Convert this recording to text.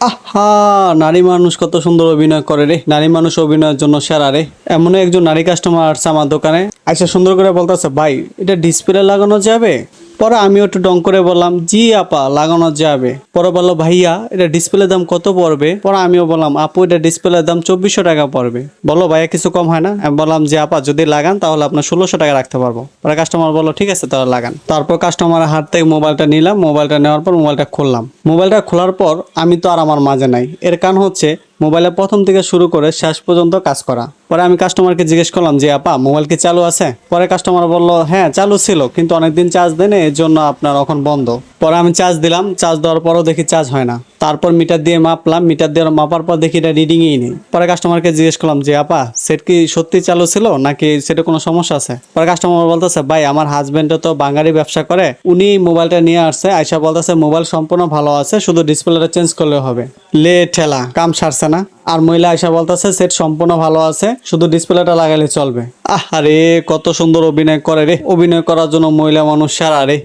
আহা, নারী মানুষ কত সুন্দর অভিনয় করে রে। নারী মানুষ অভিনয়ের জন্য সেরা রে। এমন একজন নারী কাস্টমার আসছে আমার দোকানে, আইসা সুন্দর করে বলতেছে, ভাই এটা ডিসপ্লে লাগানো যাবে? পরে আমিও একটু ডং করে বললাম, জি আপা লাগানো যাবে। পরে বললো, ভাইয়া এটা ডিসপ্লে দাম কত পড়বে? পরে আমিও বললাম, আপু এটা ডিসপ্লে দাম 2400 টাকা পড়বে। বললো, ভাইয়া কিছু কম হয় না? আমি বললাম, যে আপা যদি লাগান তাহলে আপনার 1600 টাকা রাখতে পারবো। পরে কাস্টমার বললো, ঠিক আছে তাহলে লাগান। তারপর কাস্টমারের হাত থেকে মোবাইলটা নিলাম, মোবাইলটা নেওয়ার পর মোবাইলটা খুললাম। মোবাইলটা খোলার পর আমি তো আর আমার মাঝে নাই, এর কারণ হচ্ছে মোবাইলে প্রথম থেকে শুরু করে শেষ পর্যন্ত কাজ করা। পরে আমি কাস্টমারকে জিজ্ঞেস করলাম, যে আপা মোবাইল কি চালু আছে? পরে কাস্টমার বলল, হ্যাঁ চালু ছিল, কিন্তু অনেকদিন চার্জ দেনে এর জন্য আপনার এখন বন্ধ। পরে আমি চার্জ দিলাম, চার্জ দেওয়ার পরও দেখি চার্জ হয় না। তারপর মিটার দিয়ে মাপলাম, মিটার দিয়ে মাপার পর দেখি এটা রিডিংই নেই। পরে কাস্টমারকে জিজ্ঞেস করলাম, যে আপা সেট কি সত্যি চালু ছিল নাকি সেটা কোনো সমস্যা আছে? পরে কাস্টমার বলতেছে, ভাই আমার হাজবেন্ডও তো বাঙালি ব্যবসা করে, উনি মোবাইলটা নিয়ে আসছে, আয়সা বলতেছে মোবাইল সম্পূর্ণ ভালো আছে, শুধু ডিসপ্লেটা চেঞ্জ করলে হবে। লে ঠেলা, কাম সারছে না। আর মহিলা আয়সা বলতেছে সেট সম্পূর্ণ ভালো আছে, শুধু ডিসপ্লেটা লাগালে চলবে। আরে কত সুন্দর অভিনয় করে রে। অভিনয় করার জন্য মহিলা মানুষ সেরা রে।